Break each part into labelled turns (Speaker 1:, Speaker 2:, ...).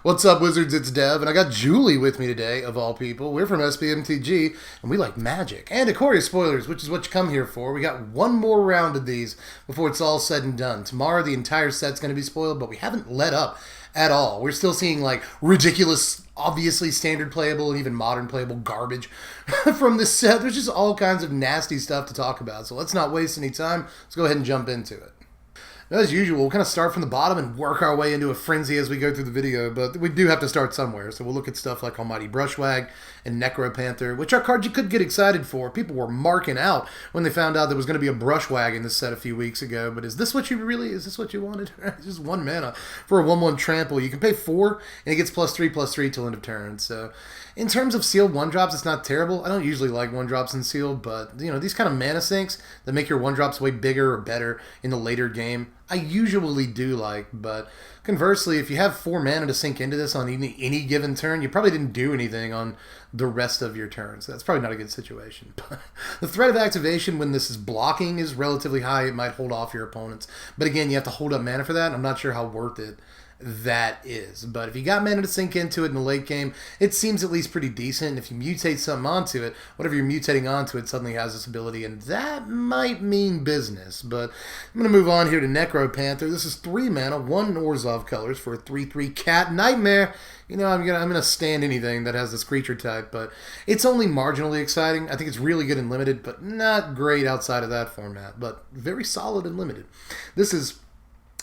Speaker 1: What's up, Wizards? It's Dev, and I got Julie with me today, of all people. We're from Mtg, and we like magic. And Ikoria spoilers, which is what you come here for. We got one more round of these before it's all said and done. Tomorrow, the entire set's going to be spoiled, but we haven't let up at all. We're still seeing, like, ridiculous, obviously standard playable and even modern playable garbage from this set. There's just all kinds of nasty stuff to talk about, so let's not waste any time. Let's go ahead and jump into it. As usual, we'll kind of start from the bottom and work our way into a frenzy as we go through the video, but we do have to start somewhere. So we'll look at stuff like Almighty Brushwag and Necropanther, which are cards you could get excited for. People were marking out when they found out there was going to be a Brushwag in this set a few weeks ago, but is this what you wanted? It's just 1 mana for a 1/1 trample. You can pay 4, and it gets +3/+3 till end of turn. So in terms of sealed 1-drops, it's not terrible. I don't usually like 1-drops in sealed, but you know, these kind of mana sinks that make your 1-drops way bigger or better in the later game, I usually do like. But conversely, if you have 4 mana to sink into this on any given turn, you probably didn't do anything on the rest of your turns. So that's probably not a good situation. But the threat of activation when this is blocking is relatively high. It might hold off your opponents. But again, you have to hold up mana for that, and I'm not sure how worth it that is. But if you got mana to sink into it in the late game, it seems at least pretty decent. And if you mutate something onto it, whatever you're mutating onto it suddenly has this ability, and that might mean business. But I'm going to move on here to Necropanther. This is 3 mana, 1 Orzhov colors for a 3/3 cat nightmare. You know, I'm gonna stand anything that has this creature type, but it's only marginally exciting. I think it's really good in limited, but not great outside of that format, but very solid in limited. This is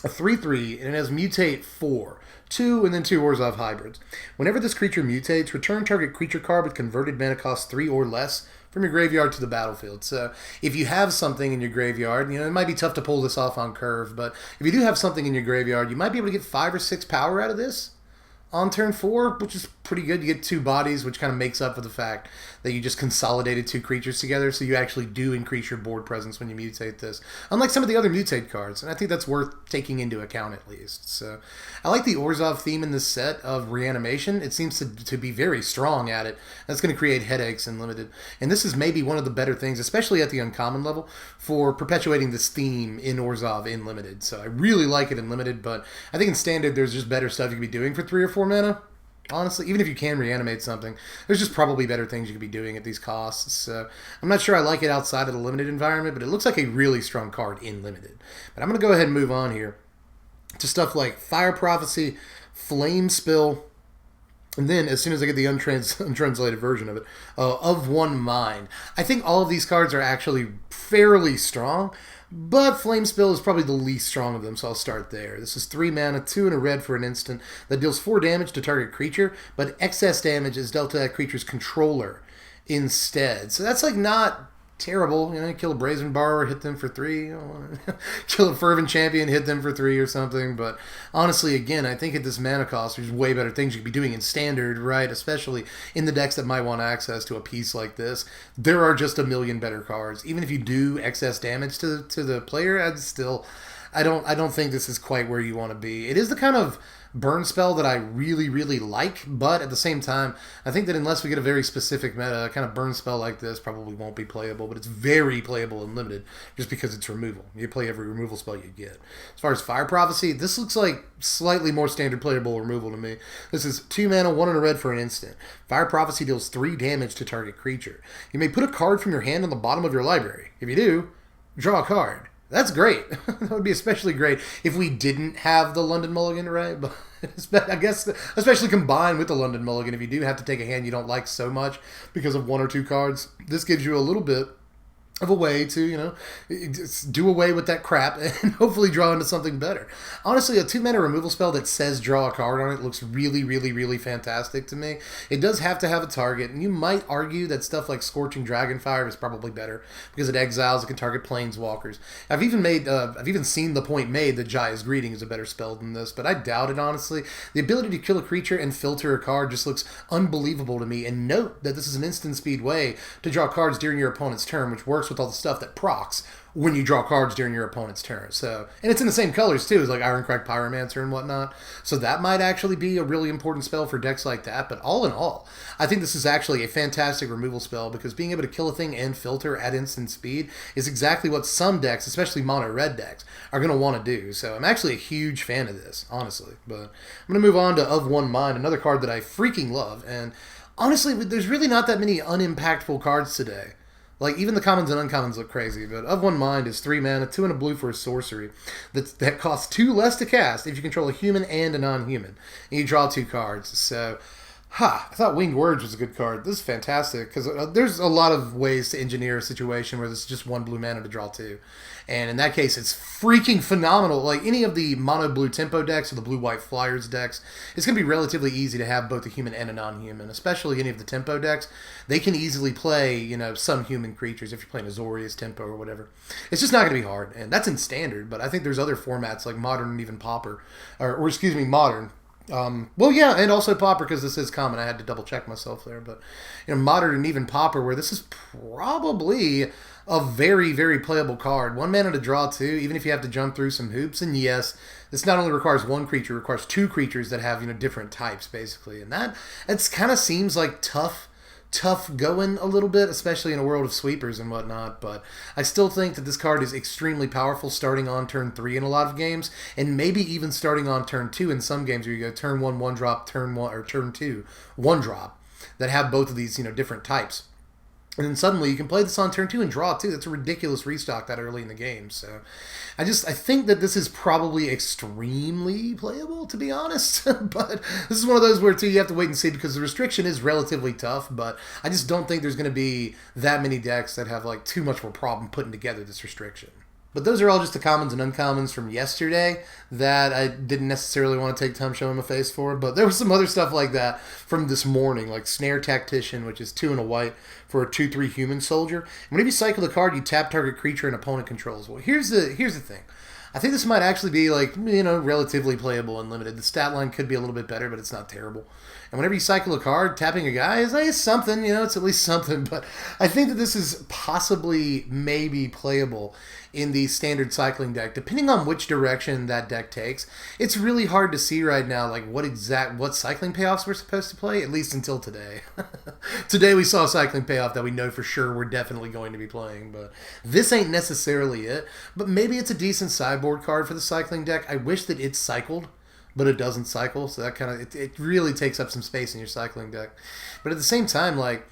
Speaker 1: a 3/3, and it has mutate 4, 2, and then 2 Orzhov hybrids. Whenever this creature mutates, return target creature card with converted mana cost 3 or less from your graveyard to the battlefield. So if you have something in your graveyard, you know, it might be tough to pull this off on curve, but if you do have something in your graveyard, you might be able to get 5 or 6 power out of this on turn 4, which is pretty good. You get 2 bodies, which kind of makes up for the fact that you just consolidated 2 creatures together, so you actually do increase your board presence when you mutate this, unlike some of the other mutate cards, and I think that's worth taking into account at least. So I like the Orzhov theme in this set of reanimation. It seems to be very strong at it. That's going to create headaches in limited, and this is maybe one of the better things, especially at the uncommon level, for perpetuating this theme in Orzhov in limited. So I really like it in limited, but I think in standard there's just better stuff you can be doing for 3 or 4 mana. Honestly, even if you can reanimate something, there's just probably better things you could be doing at these costs. So I'm not sure I like it outside of the limited environment, but it looks like a really strong card in limited. But I'm going to go ahead and move on here to stuff like Fire Prophecy, Flame Spill, and then, as soon as I get the untranslated version of it, of One Mind. I think all of these cards are actually fairly strong, but Flame Spill is probably the least strong of them, so I'll start there. This is 3 mana, 2 and a red for an instant that deals 4 damage to target creature, but excess damage is dealt to that creature's controller instead. So that's like not terrible. You know, kill a Brazen Borrower, hit them for 3. Kill a Fervent Champion, hit them for 3 or something. But honestly, again, I think at this mana cost, there's way better things you could be doing in standard, right? Especially in the decks that might want access to a piece like this. There are just a million better cards. Even if you do excess damage to the player, I don't think this is quite where you want to be. It is the kind of burn spell that I really, really like, but at the same time, I think that unless we get a very specific meta, a kind of burn spell like this probably won't be playable, but it's very playable and limited just because it's removal. You play every removal spell you get. As far as Fire Prophecy, this looks like slightly more standard playable removal to me. This is 2 mana, 1 and a red for an instant. Fire Prophecy deals 3 damage to target creature. You may put a card from your hand on the bottom of your library. If you do, draw a card. That's great. That would be especially great if we didn't have the London Mulligan, right? But I guess, especially combined with the London Mulligan, if you do have to take a hand you don't like so much because of 1 or 2 cards, this gives you a little bit of a way to, you know, do away with that crap and hopefully draw into something better. Honestly, a 2-mana removal spell that says draw a card on it looks really, really, really fantastic to me. It does have to have a target, and you might argue that stuff like Scorching Dragonfire is probably better because it exiles, it can target planeswalkers. I've even seen the point made that Jaya's Greeting is a better spell than this, but I doubt it, honestly. The ability to kill a creature and filter a card just looks unbelievable to me, and note that this is an instant speed way to draw cards during your opponent's turn, which works works with all the stuff that procs when you draw cards during your opponent's turn. So, and it's in the same colors too, as like Ironcrag Pyromancer and whatnot. So that might actually be a really important spell for decks like that. But all in all, I think this is actually a fantastic removal spell because being able to kill a thing and filter at instant speed is exactly what some decks, especially mono red decks, are going to want to do. So I'm actually a huge fan of this, honestly. But I'm going to move on to Of One Mind, another card that I freaking love. And honestly, there's really not that many unimpactful cards today. Like, even the commons and uncommons look crazy, but Of One Mind is 3 mana, 2 and a blue for a sorcery that costs 2 less to cast if you control a human and a non-human. And you draw 2 cards. So, I thought Winged Words was a good card. This is fantastic, because there's a lot of ways to engineer a situation where there's just 1 blue mana to draw 2. And in that case, it's freaking phenomenal. Like, any of the mono-blue tempo decks or the blue-white flyers decks, it's going to be relatively easy to have both a human and a non-human, especially any of the tempo decks. They can easily play, you know, some human creatures if you're playing Azorius tempo or whatever. It's just not going to be hard, and that's in standard, but I think there's other formats like Modern and even Pauper, or excuse me, Modern. Well, yeah, and also Pauper, because this is common. I had to double check myself there, but you know, Modern and even Pauper, where this is probably a very, very playable card. 1 mana to draw 2, even if you have to jump through some hoops. And yes, this not only requires 1 creature, it requires 2 creatures that have, you know, different types, basically. And it's kind of seems like tough going a little bit, especially in a world of sweepers and whatnot, but I still think that this card is extremely powerful starting on turn 3 in a lot of games, and maybe even starting on turn 2 in some games where you go turn 1, 1-drop, turn 1, or turn 2, 1-drop, that have both of these, you know, different types. And then suddenly you can play this on turn 2 and draw 2. That's a ridiculous restock that early in the game. So I think that this is probably extremely playable, to be honest. But this is one of those where, too, you have to wait and see because the restriction is relatively tough. But I just don't think there's going to be that many decks that have like too much of a problem putting together this restriction. But those are all just the commons and uncommons from yesterday that I didn't necessarily want to take time showing my face for. But there was some other stuff like that from this morning, like Snare Tactician, which is 2 and a white for a 2/3 human soldier. And whenever you cycle the card, you tap target creature an opponent controls. Well, here's the thing. I think this might actually be, like, you know, relatively playable and limited. The stat line could be a little bit better, but it's not terrible. And whenever you cycle a card, tapping a guy is something, you know, it's at least something. But I think that this is possibly maybe playable in the standard cycling deck, depending on which direction that deck takes. It's really hard to see right now, like, what cycling payoffs we're supposed to play, at least until today. Today we saw a cycling payoff that we know for sure we're definitely going to be playing, but this ain't necessarily it. But maybe it's a decent sideboard card for the cycling deck. I wish that it's cycled, but it doesn't cycle, so that kind of, it really takes up some space in your cycling deck. But at the same time, like,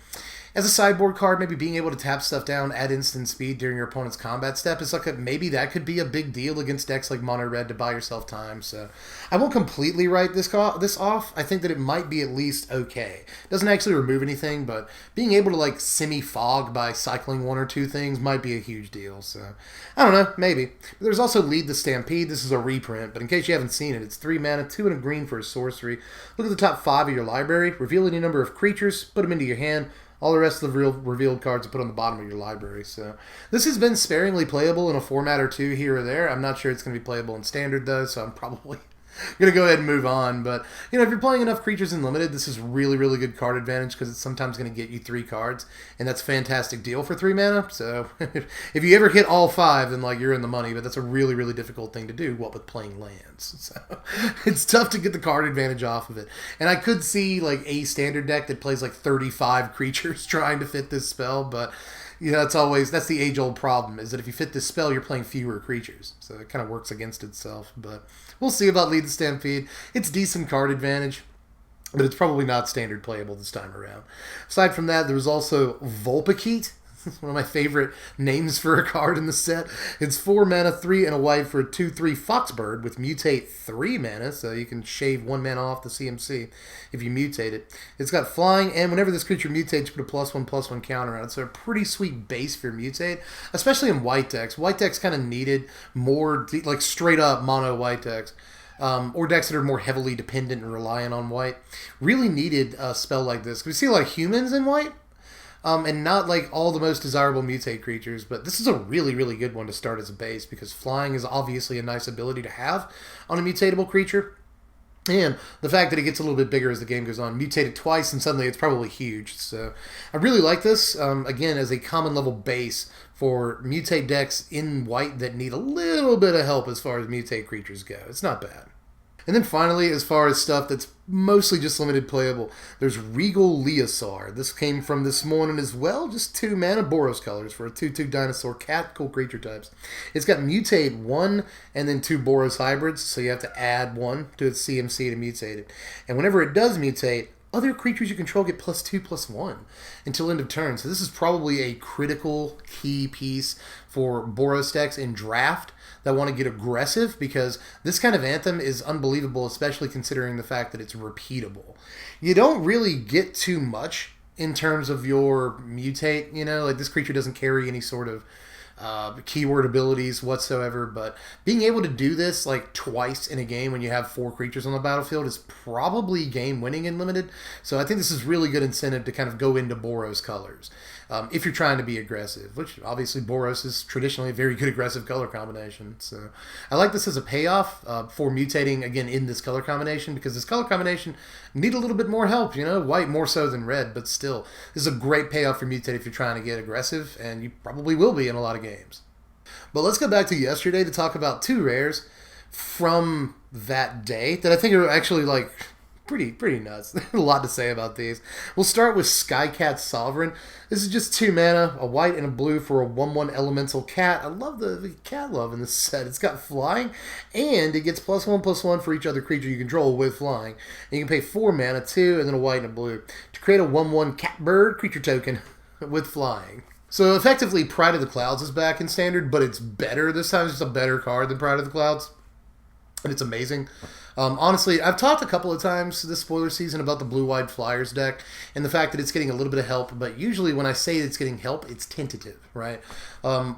Speaker 1: as a sideboard card, maybe being able to tap stuff down at instant speed during your opponent's combat step is like maybe that could be a big deal against decks like Mono Red to buy yourself time. So I won't completely write this off. I think that it might be at least okay. It doesn't actually remove anything, but being able to like semi-fog by cycling 1 or 2 things might be a huge deal. So I don't know, maybe. There's also Lead the Stampede. This is a reprint, but in case you haven't seen it, it's 3 mana, 2 and a green for a sorcery. Look at the top 5 of your library. Reveal any number of creatures, put them into your hand. All the rest of the revealed cards are put on the bottom of your library. So this has been sparingly playable in a format or 2 here or there. I'm not sure it's going to be playable in standard, though, so I'm probably going to go ahead and move on. But, you know, if you're playing enough creatures in limited, this is really, really good card advantage because it's sometimes going to get you 3 cards, and that's a fantastic deal for 3 mana. So if you ever hit all 5, then, like, you're in the money, but that's a really, really difficult thing to do, what with playing lands. So it's tough to get the card advantage off of it. And I could see, like, a standard deck that plays, like, 35 creatures trying to fit this spell, but you know, that's the age-old problem, is that if you fit this spell, you're playing fewer creatures. So it kind of works against itself. But we'll see about Lead the Stampede. It's decent card advantage, but it's probably not standard playable this time around. Aside from that, there was also Vulpikeet. One of my favorite names for a card in the set. It's 4 mana, 3 and a white for a 2/3 Foxbird with mutate 3 mana, so you can shave 1 mana off the CMC if you mutate it. It's got flying, and whenever this creature mutates, you put a +1/+1 counter on it. So a pretty sweet base for your mutate, especially in white decks. White decks kind of needed more, like, straight up mono white decks. Or decks that are more heavily dependent and reliant on white. Really needed a spell like this. We see a lot of humans in white. And not like all the most desirable mutate creatures, but this is a really, really good one to start as a base because flying is obviously a nice ability to have on a mutatable creature. And the fact that it gets a little bit bigger as the game goes on, mutate it twice, and suddenly it's probably huge. So I really like this, again, as a common level base for mutate decks in white that need a little bit of help as far as mutate creatures go. It's not bad. And then finally, as far as stuff that's mostly just limited playable, there's Regal Leosaur. This came from this morning as well, just 2 mana Boros colors for a 2/2 dinosaur cat, cool creature types. It's got mutate 1 and then 2 Boros hybrids, so you have to add 1 to its CMC to mutate it. And whenever it does mutate, other creatures you control get +2/+1 until end of turn. So this is probably a critical key piece for Boros decks in draft that want to get aggressive, because this kind of Anthem is unbelievable, especially considering the fact that it's repeatable. You don't really get too much in terms of your mutate, like this creature doesn't carry any sort of keyword abilities whatsoever, but being able to do this like twice in a game when you have 4 creatures on the battlefield is probably game winning in limited. So I think this is really good incentive to kind of go into Boros colors if you're trying to be aggressive, which obviously Boros is traditionally a very good aggressive color combination. So I like this as a payoff for mutating again in this color combination, because this color combination need a little bit more help, white more so than red, but still this is a great payoff for mutate if you're trying to get aggressive, and you probably will be in a lot of games. But let's go back to yesterday to talk about 2 rares from that day that I think are actually like pretty nuts. A lot to say about these. We'll start with Skycat Sovereign. This is just 2 mana, a white and a blue for a 1/1 elemental cat. I love the cat love in this set. It's got flying, and it gets +1/+1 for each other creature you control with flying. And you can pay 4 mana, 2, and then a white and a blue to create a 1/1 catbird creature token with flying. So effectively, Pride of the Clouds is back in Standard, but it's better. This time it's just a better card than Pride of the Clouds. And it's amazing. Honestly, I've talked a couple of times this spoiler season about the Blue-Wide Flyers deck and the fact that it's getting a little bit of help, but usually when I say it's getting help, it's tentative, right?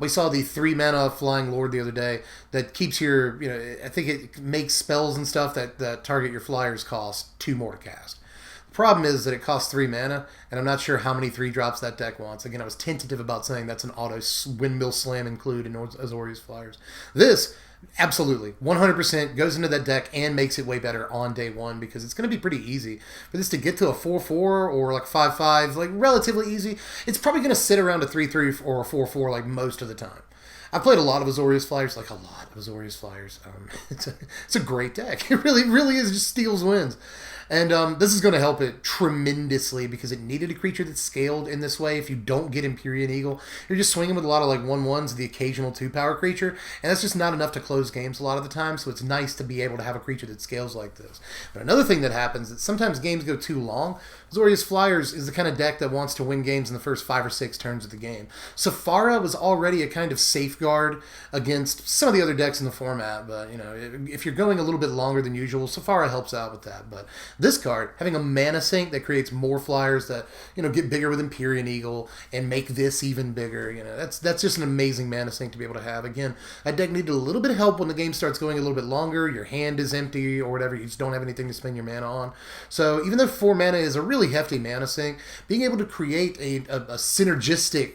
Speaker 1: We saw the 3 mana Flying Lord the other day that keeps your, I think it makes spells and stuff that target your Flyers cost 2 more to cast. The problem is that it costs 3 mana, and I'm not sure how many 3-drops that deck wants. Again, I was tentative about saying that's an auto Windmill Slam include in Azorius Flyers. This absolutely 100% goes into that deck and makes it way better on day 1, because it's going to be pretty easy for this to get to a 4/4 or like 5/5, like relatively easy. It's probably going to sit around a 3/3 or a 4/4 like most of the time. I've played a lot of Azorius Flyers, like a lot of Azorius Flyers. It's a great deck. It really is. It just steals wins. And this is going to help it tremendously, because it needed a creature that's scaled in this way. If you don't get Empyrean Eagle, you're just swinging with a lot of like 1/1s, the occasional 2-power creature, and that's just not enough to close games a lot of the time, so it's nice to be able to have a creature that scales like this. But another thing that happens is sometimes games go too long. Azorius Flyers is the kind of deck that wants to win games in the first 5 or 6 turns of the game. Safara was already a kind of safeguard against some of the other decks in the format, but if you're going a little bit longer than usual, Safara helps out with that. But this card, having a mana sink that creates more Flyers that get bigger with Empyrean Eagle and make this even bigger, that's just an amazing mana sink to be able to have. Again, that deck needed a little bit of help when the game starts going a little bit longer, your hand is empty or whatever, you just don't have anything to spend your mana on. So even though 4 mana is a really hefty mana sink, being able to create a synergistic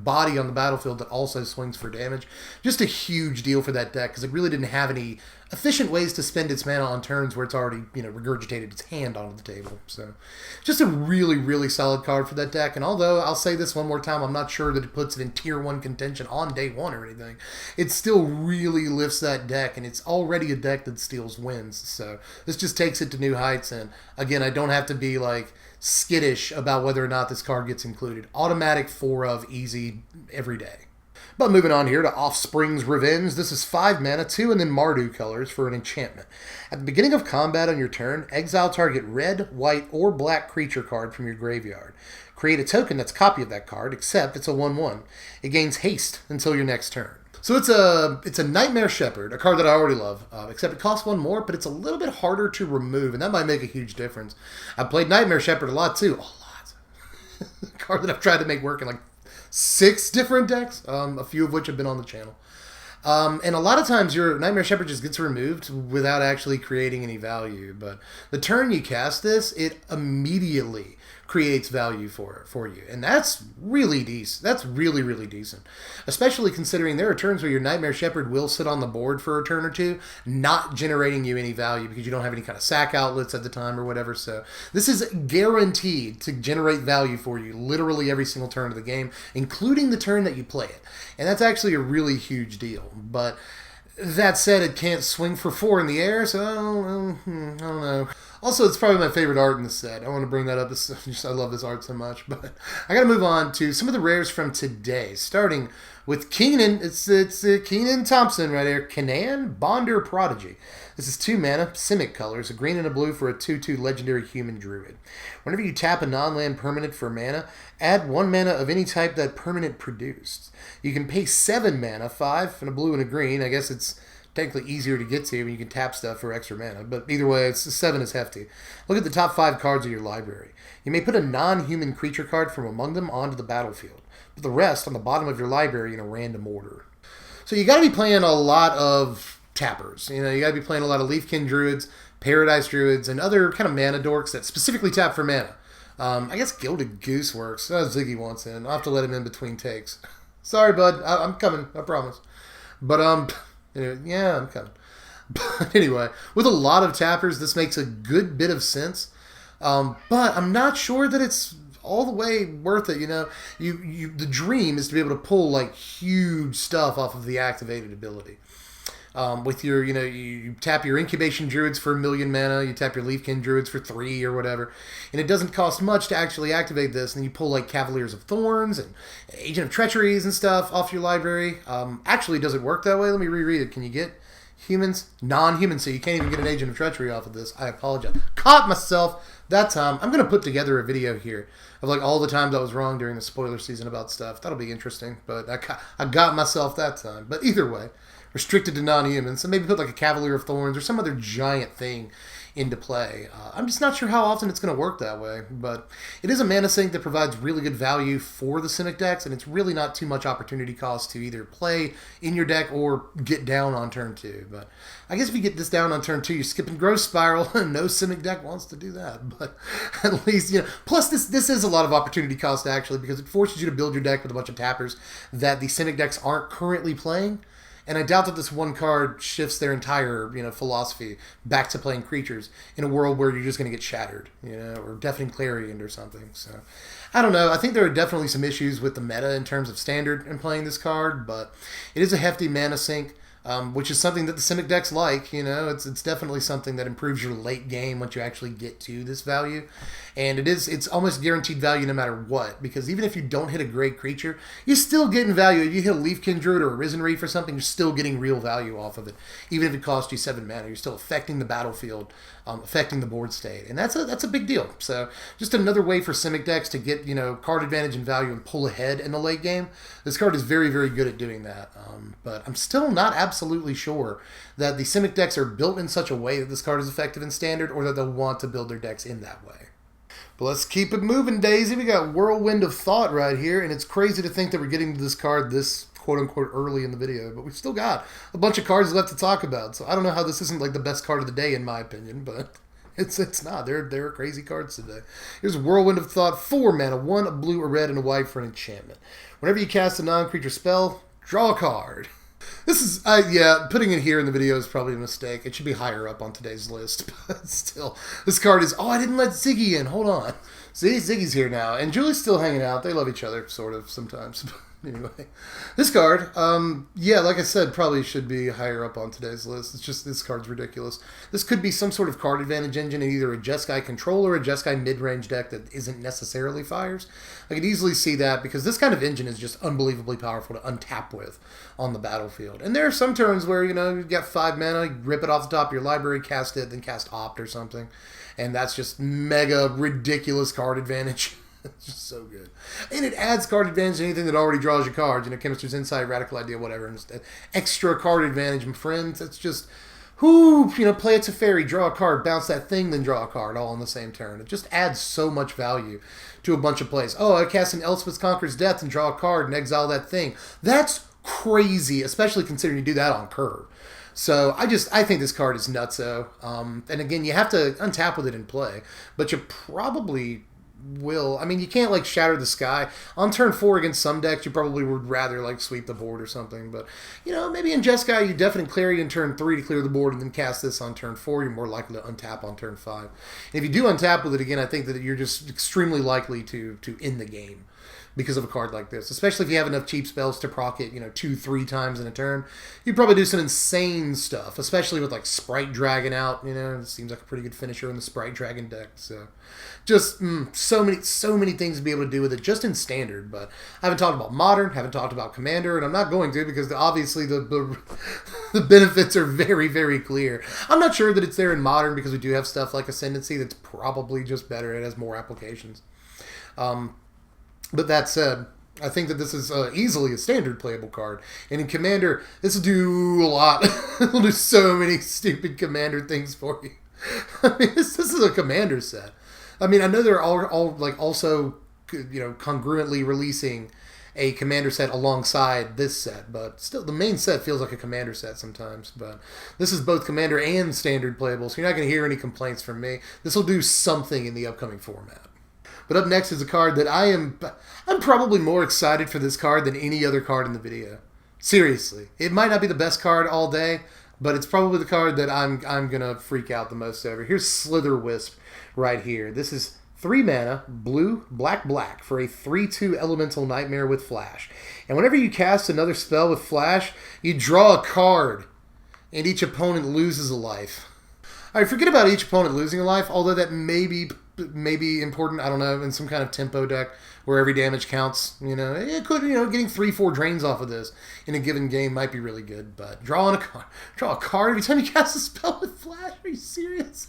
Speaker 1: body on the battlefield that also swings for damage, just a huge deal for that deck, because it really didn't have any efficient ways to spend its mana on turns where it's already regurgitated its hand onto the table. So just a really solid card for that deck. And although I'll say this one more time, I'm not sure that it puts it in tier 1 contention on day 1 or anything, it still really lifts that deck, and it's already a deck that steals wins. So this just takes it to new heights. And again, I don't have to be like skittish about whether or not this card gets included. Automatic 4 of easy every day. But moving on here to Offspring's Revenge. This is 5 mana, 2 and then Mardu colors for an enchantment. At the beginning of combat on your turn, exile target red, white, or black creature card from your graveyard. Create a token that's a copy of that card, except it's a 1/1. It gains haste until your next turn. So it's a Nightmare Shepherd, a card that I already love, except it costs 1 more, but it's a little bit harder to remove, and that might make a huge difference. I've played Nightmare Shepherd a lot too. A lot. A card that I've tried to make work in like 6 different decks, a few of which have been on the channel. And a lot of times your Nightmare Shepherd just gets removed without actually creating any value. But the turn you cast this, it immediately creates value for you. And that's really decent. That's really, really decent. Especially considering there are turns where your Nightmare Shepherd will sit on the board for a turn or two, not generating you any value because you don't have any kind of sack outlets at the time or whatever. So this is guaranteed to generate value for you literally every single turn of the game, including the turn that you play it. And that's actually a really huge deal. But that said, it can't swing for 4 in the air, so I don't know. Also, it's probably my favorite art in the set. I want to bring that up. I love this art so much. But I got to move on to some of the rares from today, starting with Canaan. It's Canaan Thompson right here. Canaan, Bhandar, Prodigy. This is 2 mana, Simic colors, a green and a blue for a 2/2 legendary human druid. Whenever you tap a non-land permanent for mana, add 1 mana of any type that permanent produced. You can pay 7 mana, 5 and a blue and a green. I guess it's technically easier to get to when you can tap stuff for extra mana, but either way, 7 is hefty. Look at the top 5 cards of your library. You may put a non-human creature card from among them onto the battlefield, but the rest on the bottom of your library in a random order. So you got to be playing a lot of tappers. You got to be playing a lot of Leafkin Druids, Paradise Druids, and other kind of mana dorks that specifically tap for mana. I guess Gilded Goose works. Ziggy wants in. I'll have to let him in between takes. Sorry, bud. I'm coming. I promise. But, yeah, I'm coming. But anyway, with a lot of tappers, this makes a good bit of sense. But I'm not sure that it's all the way worth it. The dream is to be able to pull like huge stuff off of the activated ability. With your, you tap your Incubation Druids for 1 million mana, you tap your Leafkin Druids for 3 or whatever, and it doesn't cost much to actually activate this, and you pull like Cavaliers of Thorns and Agent of Treacheries and stuff off your library. Actually, does it work that way? Let me reread it. Can you get humans? Non-humans, so you can't even get an Agent of Treachery off of this. I apologize. Caught myself that time. I'm going to put together a video here of like all the times I was wrong during the spoiler season about stuff. That'll be interesting, but I got myself that time. But either way, restricted to non-humans, so maybe put like a Cavalier of Thorns or some other giant thing into play. I'm just not sure how often it's going to work that way, but it is a mana sink that provides really good value for the Simic decks, and it's really not too much opportunity cost to either play in your deck or get down on turn 2. But I guess if you get this down on turn 2, you're skipping Growth Spiral, and no Simic deck wants to do that. But at least, plus this is a lot of opportunity cost actually, because it forces you to build your deck with a bunch of tappers that the Simic decks aren't currently playing. And I doubt that this one card shifts their entire, philosophy back to playing creatures in a world where you're just going to get shattered, or Deafening Clarion or something. So, I don't know. I think there are definitely some issues with the meta in terms of standard and playing this card, but it is a hefty mana sink, which is something that the Simic decks like. It's definitely something that improves your late game once you actually get to this value. And it's almost guaranteed value no matter what, because even if you don't hit a great creature, you're still getting value. If you hit a Leafkin Druid or a Risen Reef or something, you're still getting real value off of it. Even if it costs you 7 mana, you're still affecting the battlefield, affecting the board state. And that's a big deal. So just another way for Simic decks to get, card advantage and value and pull ahead in the late game. This card is very, very good at doing that. But I'm still not absolutely sure that the Simic decks are built in such a way that this card is effective in Standard, or that they'll want to build their decks in that way. But let's keep it moving, Daisy. We got Whirlwind of Thought right here, and it's crazy to think that we're getting to this card this quote-unquote early in the video, but we've still got a bunch of cards left to talk about, so I don't know how this isn't like the best card of the day in my opinion, but it's not. There are crazy cards today. Here's Whirlwind of Thought, 4 mana, 1, a blue, a red, and a white for an enchantment. Whenever you cast a non-creature spell, draw a card. This is, putting it here in the video is probably a mistake. It should be higher up on today's list, but still. This card is, I didn't let Ziggy in. Hold on. See, Ziggy's here now, and Julie's still hanging out. They love each other, sort of, sometimes. Anyway, this card, like I said, probably should be higher up on today's list. It's just, this card's ridiculous. This could be some sort of card advantage engine in either a Jeskai control or a Jeskai mid-range deck that isn't necessarily fires. I could easily see that, because this kind of engine is just unbelievably powerful to untap with on the battlefield. And there are some turns where, you get 5 mana, you rip it off the top of your library, cast it, then cast Opt or something. And that's just mega ridiculous card advantage. It's just so good. And it adds card advantage to anything that already draws you cards. Chemistry's Insight, Radical Idea, whatever. And just extra card advantage, my friends. It's just, play it to fairy, draw a card, bounce that thing, then draw a card, all on the same turn. It just adds so much value to a bunch of plays. I cast an Elspeth Conquers Death and draw a card and exile that thing. That's crazy, especially considering you do that on curve. So I think this card is nutso. And again, you have to untap with it in play, but you probably will. I mean, you can't like shatter the sky on turn 4 against some decks. You probably would rather like sweep the board or something. But you know, maybe in Jeskai you definitely clear in turn 3 to clear the board, and then cast this on turn 4. You're more likely to untap on turn 5. And if you do untap with it again, I think that you're just extremely likely to end the game because of a card like this, especially if you have enough cheap spells to proc it, 2-3 times in a turn. You'd probably do some insane stuff, especially with like Sprite Dragon out. It seems like a pretty good finisher in the Sprite Dragon deck. So just so many things to be able to do with it just in standard. But I haven't talked about modern, haven't talked about commander, and I'm not going to because obviously the benefits are very, very clear. I'm not sure that it's there in modern because we do have stuff like Ascendancy that's probably just better. It has more applications. But that said, I think that this is easily a standard playable card. And in Commander, this will do a lot. It'll do so many stupid Commander things for you. I mean, this is a Commander set. I mean, I know they're all like also congruently releasing a Commander set alongside this set, but still the main set feels like a Commander set sometimes. But this is both Commander and standard playable, so you're not going to hear any complaints from me. This will do something in the upcoming format. But up next is a card that I'm probably more excited for this card than any other card in the video. Seriously. It might not be the best card all day, but it's probably the card that I'm going to freak out the most over. Here's Slither Wisp right here. This is 3 mana, blue, black, black, for a 3/2 elemental nightmare with flash. And whenever you cast another spell with flash, you draw a card, and each opponent loses a life. All right, forget about each opponent losing a life, although that may be important, I don't know, in some kind of tempo deck where every damage counts. It could, getting 3-4 drains off of this in a given game might be really good, but draw a card every time you cast a spell with flash? Are you serious?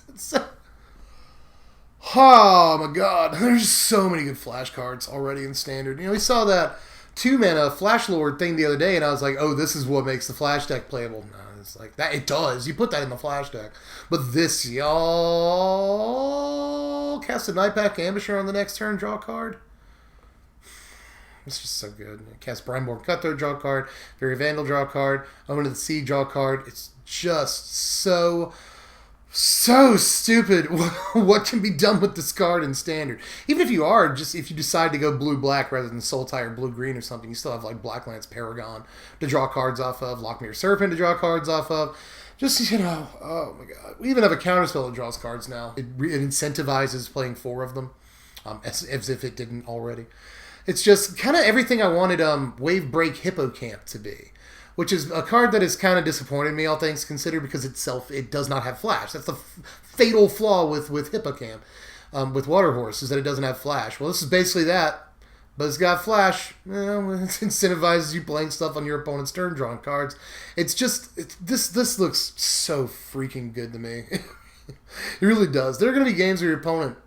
Speaker 1: Oh my god, there's so many good flash cards already in standard. We saw that 2 mana Flash Lord thing the other day, and I was like, oh, this is what makes the flash deck playable. No, it's like that. It does. You put that in the flash deck. But this, y'all, cast a Nightpack Ambusher on the next turn, draw a card. It's just so good. Cast Brineborn Cutthroat, draw a card. Fairy Vandal, draw a card. Omen of the Sea, draw a card. It's just so stupid what can be done with this card in standard. Even if you decide to go blue-black rather than Sultai or blue-green or something, you still have like Blacklance Paragon to draw cards off of, Lockmere Serpent to draw cards off of. Just, oh my god. We even have a counterspell that draws cards now. It incentivizes playing 4 of them, as if it didn't already. It's just kind of everything I wanted Wave Break Hippocamp to be, which is a card that has kind of disappointed me, all things considered, because it does not have flash. That's the fatal flaw with Hippocamp, with Waterhorse, is that it doesn't have flash. Well, this is basically that, but it's got flash. It incentivizes you playing stuff on your opponent's turn, drawing cards. This looks so freaking good to me. It really does. There are going to be games where your opponent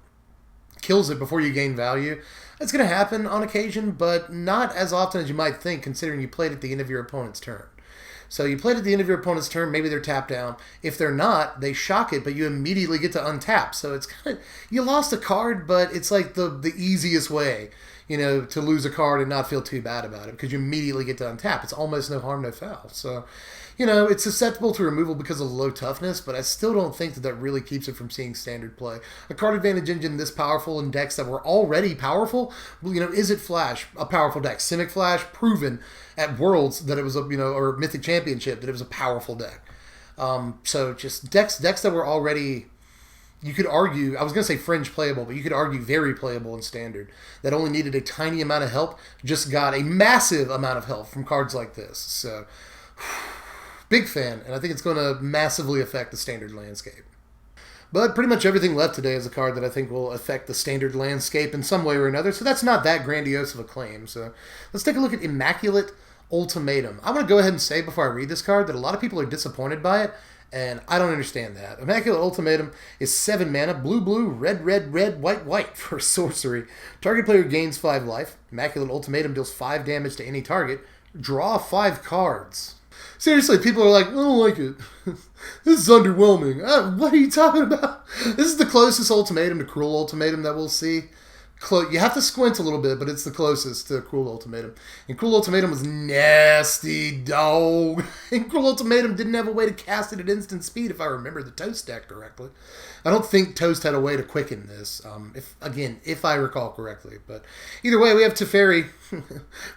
Speaker 1: kills it before you gain value. It's going to happen on occasion, but not as often as you might think, considering you played at the end of your opponent's turn. So you played at the end of your opponent's turn, maybe they're tapped down. If they're not, they shock it, but you immediately get to untap. So it's kind of, you lost a card, but it's like the easiest way, to lose a card and not feel too bad about it, because you immediately get to untap. It's almost no harm, no foul. So, it's susceptible to removal because of low toughness, but I still don't think that really keeps it from seeing standard play. A card advantage engine this powerful in decks that were already powerful, is it Flash, a powerful deck? Simic Flash, proven at Worlds that it was or Mythic Championship, that it was a powerful deck. So just decks that were already, you could argue, I was going to say fringe playable, but you could argue very playable in standard, that only needed a tiny amount of help, just got a massive amount of help from cards like this. So, big fan, and I think it's going to massively affect the standard landscape. But pretty much everything left today is a card that I think will affect the standard landscape in some way or another, so that's not that grandiose of a claim. So let's take a look at Immaculate Ultimatum. I'm going to go ahead and say before I read this card that a lot of people are disappointed by it, and I don't understand that. Immaculate Ultimatum is 7 mana, blue, blue, red, red, red, white, white for sorcery. Target player gains 5 life. Immaculate Ultimatum deals 5 damage to any target. Draw 5 cards. Seriously, people are like, I don't like it. This is underwhelming. What are you talking about? This is the closest ultimatum to Cruel Ultimatum that we'll see. You have to squint a little bit, but it's the closest to Cruel Ultimatum. And Cruel Ultimatum was nasty, dog. And Cruel Ultimatum didn't have a way to cast it at instant speed, if I remember the Toast deck correctly. I don't think Toast had a way to quicken this, if I recall correctly. But either way, we have Teferi. We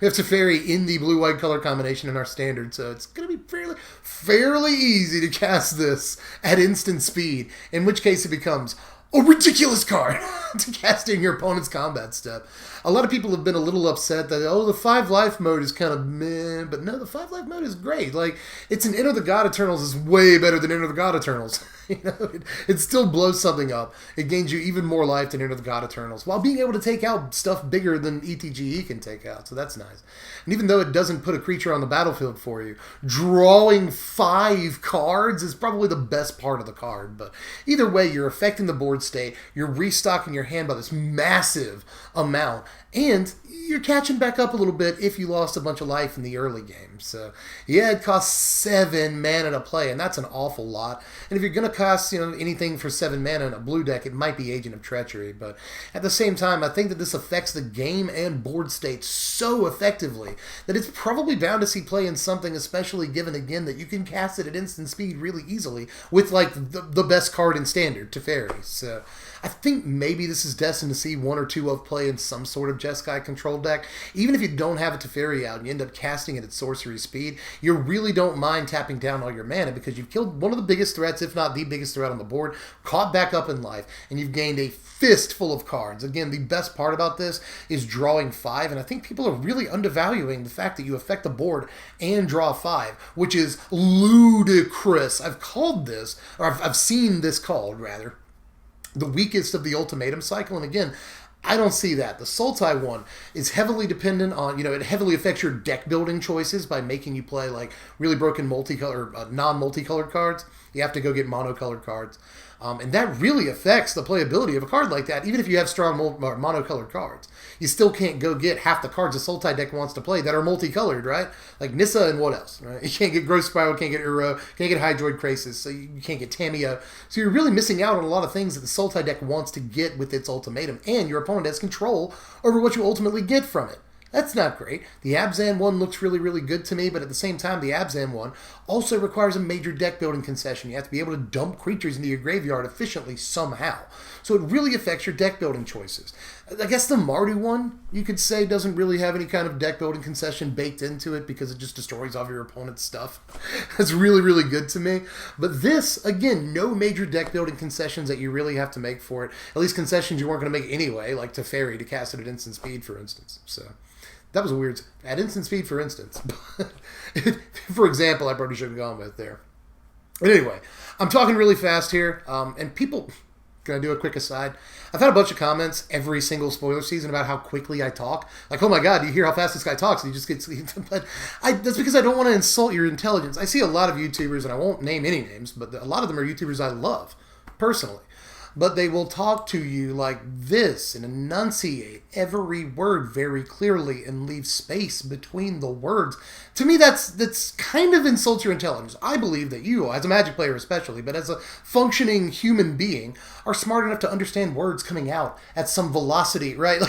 Speaker 1: have Teferi in the blue-white color combination in our standard, so it's going to be fairly easy to cast this at instant speed, in which case it becomes a ridiculous card to cast in your opponent's combat step. A lot of people have been a little upset that, the 5-life mode is kind of meh, but no, the 5-life mode is great. Like, it's an Enter the God Eternals is way better than Enter the God Eternals. It still blows something up. It gains you even more life than Enter the God Eternals, while being able to take out stuff bigger than ETGE can take out, so that's nice. And even though it doesn't put a creature on the battlefield for you, drawing 5 cards is probably the best part of the card. But either way, you're affecting the board state, you're restocking your hand by this massive amount, and you're catching back up a little bit if you lost a bunch of life in the early game. So, yeah, it costs 7 mana to play, and that's an awful lot. And if you're going to cost anything for 7 mana in a blue deck, it might be Agent of Treachery. But at the same time, I think that this affects the game and board state so effectively that it's probably bound to see play in something, especially given, again, that you can cast it at instant speed really easily with, like, the best card in Standard, Teferi. So I think maybe this is destined to see 1 or 2 of play in some sort of Jeskai control deck. Even if you don't have a Teferi out and you end up casting it at sorcery speed, you really don't mind tapping down all your mana because you've killed one of the biggest threats, if not the biggest threat on the board, caught back up in life, and you've gained a fistful of cards. Again, the best part about this is drawing 5, and I think people are really undervaluing the fact that you affect the board and draw 5, which is ludicrous. I've called this, or I've seen this called, rather, the weakest of the ultimatum cycle, and again, I don't see that. The Sultai one is heavily dependent on, it heavily affects your deck building choices by making you play like really broken non-multicolored cards. You have to go get monocolored cards. And that really affects the playability of a card like that, even if you have strong monocolored cards. You still can't go get half the cards a Sultai deck wants to play that are multicolored, right? Like Nissa and what else, right? You can't get Growth Spiral, can't get Uro, can't get Hydroid Krasis, so you can't get Tamiyo. So you're really missing out on a lot of things that the Sultai deck wants to get with its ultimatum, and your opponent has control over what you ultimately get from it. That's not great. The Abzan one looks really, really good to me, but at the same time, the Abzan one also requires a major deck building concession. You have to be able to dump creatures into your graveyard efficiently somehow. So it really affects your deck building choices. I guess the Mardu one, you could say, doesn't really have any kind of deck building concession baked into it because it just destroys all of your opponent's stuff. That's really, really good to me. But this, again, no major deck building concessions that you really have to make for it. At least concessions you weren't going to make anyway, like Teferi to cast it at instant speed, for instance. So that was a weird... At instant speed, for instance. For example, I probably should have gone with there. But anyway, I'm talking really fast here, and people... Can I do a quick aside? I've had a bunch of comments every single spoiler season about how quickly I talk. Like, oh my god, do you hear how fast this guy talks? And he just gets... But that's because I don't want to insult your intelligence. I see a lot of YouTubers, and I won't name any names, but a lot of them are YouTubers I love, personally. But they will talk to you like this and enunciate every word very clearly and leave space between the words. To me, that's kind of insults your intelligence. I believe that you, as a Magic player especially, but as a functioning human being, are smart enough to understand words coming out at some velocity, right?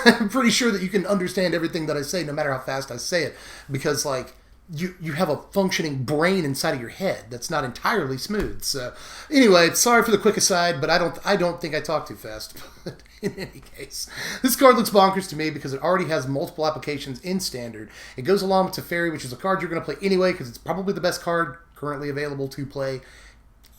Speaker 1: I'm pretty sure that you can understand everything that I say, no matter how fast I say it, because, you have a functioning brain inside of your head that's not entirely smooth. So anyway, sorry for the quick aside, but I don't think I talk too fast. In any case, this card looks bonkers to me because it already has multiple applications in Standard. It goes along with Teferi, which is a card you're going to play anyway because it's probably the best card currently available to play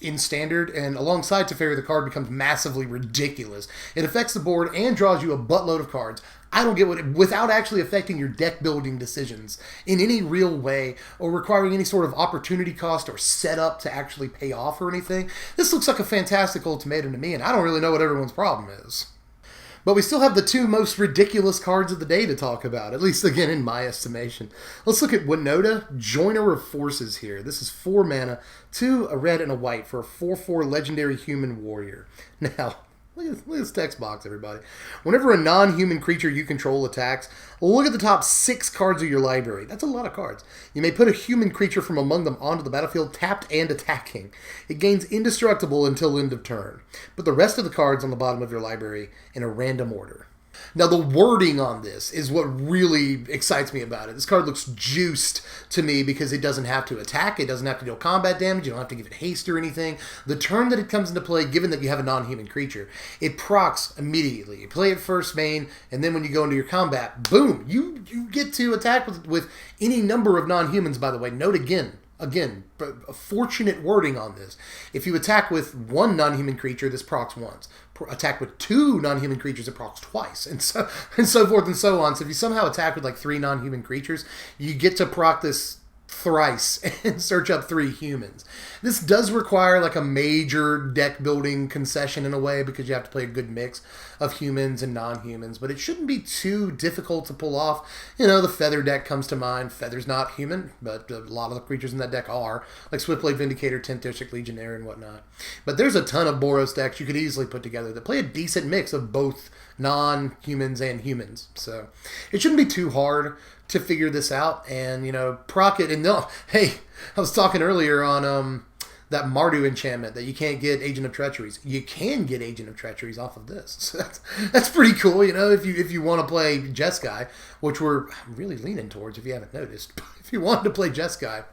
Speaker 1: in Standard, and alongside Teferi, the card becomes massively ridiculous. It affects the board and draws you a buttload of cards. I don't get without actually affecting your deck building decisions in any real way or requiring any sort of opportunity cost or setup to actually pay off or anything. This looks like a fantastic ultimatum to me, and I don't really know what everyone's problem is. But we still have the 2 most ridiculous cards of the day to talk about, at least, again, in my estimation. Let's look at Winota, Joiner of Forces here. This is 4 mana, 2, a red, and a white for a 4/4 legendary human warrior. Now, Look at this text box, everybody. Whenever a non-human creature you control attacks, look at the top 6 cards of your library. That's a lot of cards. You may put a human creature from among them onto the battlefield, tapped and attacking. It gains indestructible until end of turn. Put the rest of the cards on the bottom of your library in a random order. Now, the wording on this is what really excites me about it. This card looks juiced to me because it doesn't have to attack. It doesn't have to deal combat damage. You don't have to give it haste or anything. The turn that it comes into play, given that you have a non-human creature, it procs immediately. You play it first main, and then when you go into your combat, boom, you get to attack with any number of non-humans, by the way. Note again, a fortunate wording on this. If you attack with 1 non-human creature, this procs once. Attack with 2 non-human creatures, it procs twice, and so forth and so on. So if you somehow attack with like 3 non-human creatures, you get to proc this thrice and search up 3 humans. This does require like a major deck building concession in a way, because you have to play a good mix of humans and non-humans, but it shouldn't be too difficult to pull off. You know, the Feather deck comes to mind. Feather's not human, but a lot of the creatures in that deck are, like Swiftblade Vindicator, Tentosic Legionnaire, and whatnot. But there's a ton of Boros decks you could easily put together that play a decent mix of both non-humans and humans. So it shouldn't be too hard to figure this out, and, you know, proc it. And no, hey, I was talking earlier on that Mardu enchantment that you can't get Agent of Treacheries. You can get Agent of Treacheries off of this. So that's pretty cool, you know, if you want to play Jeskai, which we're really leaning towards if you haven't noticed. If you wanted to play Jeskai,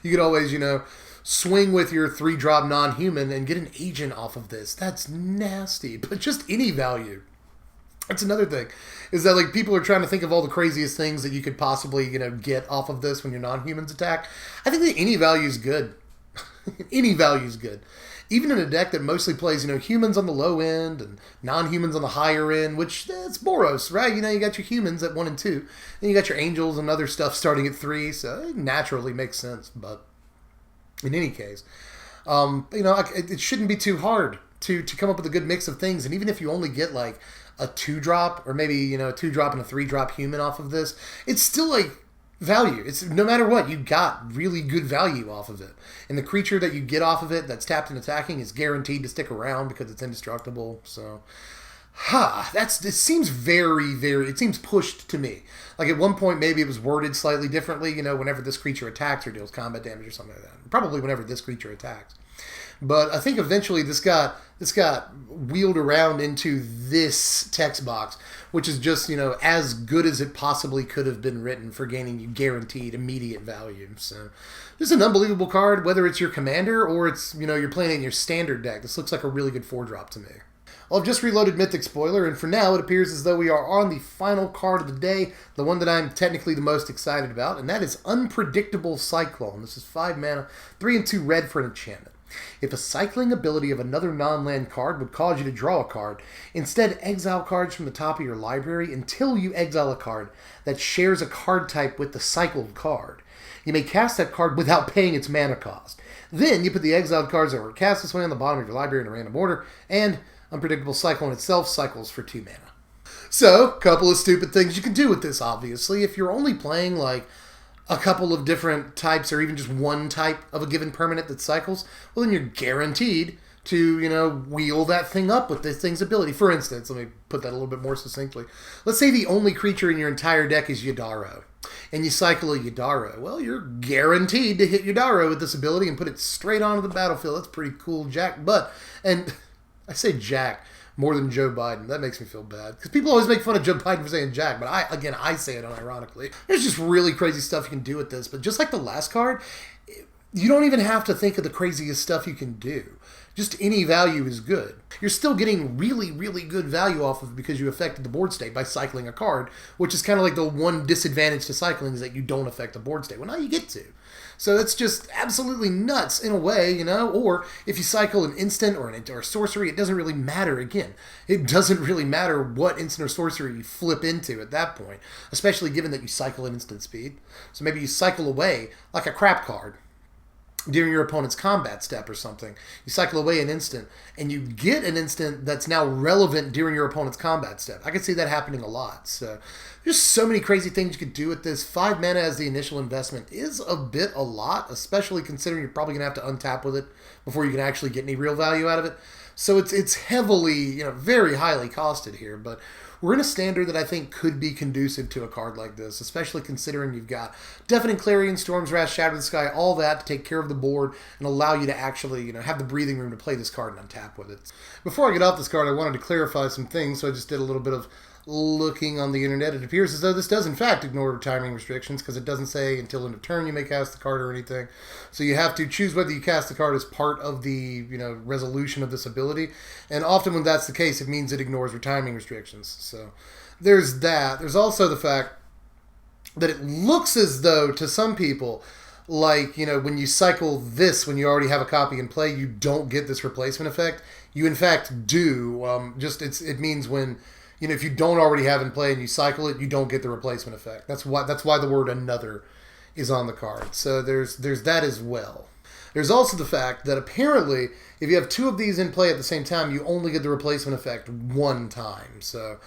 Speaker 1: you could always, you know, swing with your 3-drop non-human and get an agent off of this. That's nasty, but just any value. That's another thing, is that like people are trying to think of all the craziest things that you could possibly, you know, get off of this when your non-humans attack. I think that any value is good. Any value is good. Even in a deck that mostly plays, you know, humans on the low end and non-humans on the higher end, which it's Boros, right? You know, you got your humans at 1 and 2, and you got your angels and other stuff starting at 3, so it naturally makes sense. But in any case, you know, it shouldn't be too hard to come up with a good mix of things. And even if you only get like a 2-drop, or maybe, you know, a 2-drop and a 3-drop human off of this, it's still like value. It's no matter what, you got really good value off of it. And the creature that you get off of it that's tapped and attacking is guaranteed to stick around because it's indestructible. So, it seems it seems pushed to me. Like at one point, maybe it was worded slightly differently, you know, whenever this creature attacks or deals combat damage or something like that. Probably whenever this creature attacks. But I think eventually this got wheeled around into this text box, which is just, you know, as good as it possibly could have been written for gaining you guaranteed immediate value. So this is an unbelievable card, whether it's your commander or it's, you know, you're playing it in your standard deck. This looks like a really good 4-drop to me. Well, I've just reloaded Mythic Spoiler, and for now it appears as though we are on the final card of the day, the one that I'm technically the most excited about, and that is Unpredictable Cyclone. This is 5 mana, 3 and 2 red for an enchantment. If a cycling ability of another non-land card would cause you to draw a card, instead exile cards from the top of your library until you exile a card that shares a card type with the cycled card. You may cast that card without paying its mana cost. Then you put the exiled cards that were cast this way on the bottom of your library in a random order, and Unpredictable Cyclone itself cycles for 2 mana. So, a couple of stupid things you can do with this, obviously. If you're only playing like a couple of different types, or even just one type of a given permanent that cycles, well, then you're guaranteed to, you know, wheel that thing up with this thing's ability. For instance, let me put that a little bit more succinctly. Let's say the only creature in your entire deck is Yadaro, and you cycle a Yadaro. Well, you're guaranteed to hit Yadaro with this ability and put it straight onto the battlefield. That's pretty cool, Jack. And I say Jack more than Joe Biden. That makes me feel bad, because people always make fun of Joe Biden for saying Jack, but I say it unironically. There's just really crazy stuff you can do with this, but just like the last card, you don't even have to think of the craziest stuff you can do. Just any value is good. You're still getting really, really good value off of it because you affected the board state by cycling a card, which is kind of like the one disadvantage to cycling, is that you don't affect the board state. Well, now you get to. So that's just absolutely nuts in a way, you know? Or if you cycle an instant or a sorcery, it doesn't really matter again. It doesn't really matter what instant or sorcery you flip into at that point, especially given that you cycle at instant speed. So maybe you cycle away like a crap card during your opponent's combat step or something. You cycle away an instant, and you get an instant that's now relevant during your opponent's combat step. I can see that happening a lot. So there's so many crazy things you could do with this. 5 mana as the initial investment is a lot, especially considering you're probably going to have to untap with it before you can actually get any real value out of it. So it's heavily, you know, very highly costed here, but we're in a standard that I think could be conducive to a card like this, especially considering you've got Deafening Clarion, Storm's Wrath, Shatter the Sky, all that to take care of the board and allow you to actually, you know, have the breathing room to play this card and untap with it. Before I get off this card, I wanted to clarify some things, so I just did a little bit of looking on the internet. It appears as though this does in fact ignore timing restrictions, because it doesn't say until end of turn you may cast the card or anything. So you have to choose whether you cast the card as part of the, you know, resolution of this ability. And often when that's the case, it means it ignores your timing restrictions. So there's that. There's also the fact that it looks as though to some people, like, you know, when you cycle this, when you already have a copy in play, you don't get this replacement effect. You in fact do. It means when, you know, if you don't already have in play and you cycle it, you don't get the replacement effect. That's why the word another is on the card. So there's that as well. There's also the fact that apparently if you have two of these in play at the same time, you only get the replacement effect one time. So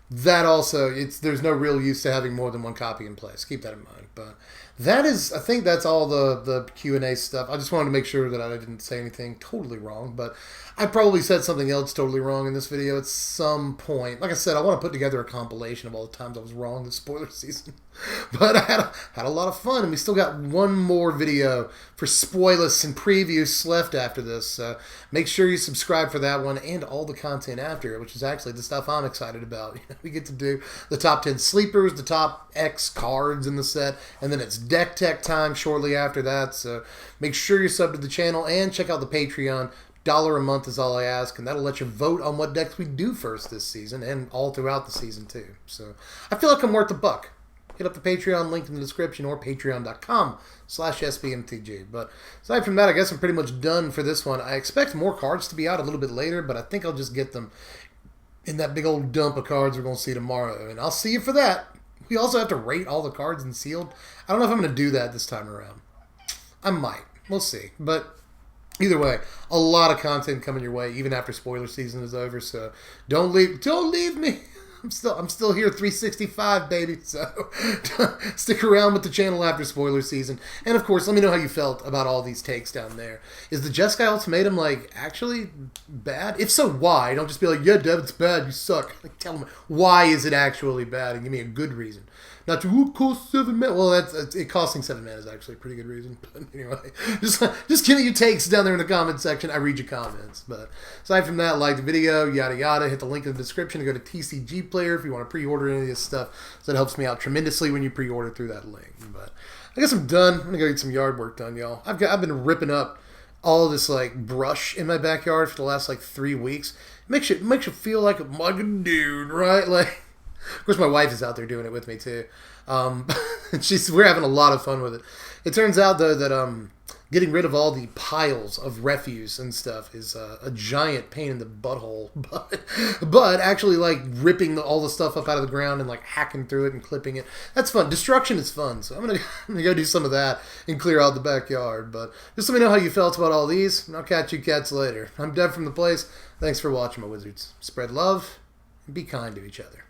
Speaker 1: that also, there's no real use to having more than one copy in play. So keep that in mind. But that is, I think that's all the Q&A stuff. I just wanted to make sure that I didn't say anything totally wrong, but I probably said something else totally wrong in this video at some point. Like I said, I want to put together a compilation of all the times I was wrong this spoiler season. But I had a lot of fun, and we still got one more video for spoilers and previews left after this. So make sure you subscribe for that one and all the content after it, which is actually the stuff I'm excited about. You know, we get to do the top 10 sleepers, the top X cards in the set, and then it's deck tech time shortly after that. So make sure you're subbed to the channel and check out the Patreon. $1 a month is all I ask, and that'll let you vote on what decks we do first this season and all throughout the season too. So I feel like I'm worth the buck. Hit up the Patreon link in the description or patreon.com/SBMTG. But aside from that, I guess I'm pretty much done for this one. I expect more cards to be out a little bit later, but I think I'll just get them in that big old dump of cards we're going to see tomorrow. And I'll see you for that. We also have to rate all the cards in sealed. I don't know if I'm going to do that this time around. I might. We'll see. But either way, a lot of content coming your way, even after spoiler season is over. So don't leave me. I'm still here 365, baby. So stick around with the channel after spoiler season. And of course, let me know how you felt about all these takes down there. Is the Jeskai ultimatum like actually bad? If so, why? Don't just be like, yeah, Dev, it's bad. You suck. Like, tell them why is it actually bad, and give me a good reason. Not to, it costs 7 mana. Well, it costing 7 mana is actually a pretty good reason. But anyway, just give me your takes down there in the comment section. I read your comments. But aside from that, like the video, yada yada. Hit the link in the description to go to TCG Player if you want to pre-order any of this stuff. So that helps me out tremendously when you pre-order through that link. But I guess I'm done. I'm gonna go get some yard work done, y'all. I've been ripping up all this like brush in my backyard for the last like 3 weeks. Makes you feel like a mugging dude, right? Like. Of course, my wife is out there doing it with me, too. We're having a lot of fun with it. It turns out, though, that getting rid of all the piles of refuse and stuff is a giant pain in the butthole. But actually, like, ripping all the stuff up out of the ground and, like, hacking through it and clipping it, that's fun. Destruction is fun. So I'm gonna go do some of that and clear out the backyard. But just let me know how you felt about all these, and I'll catch you cats later. I'm Dev from the place. Thanks for watching, my wizards. Spread love and be kind to each other.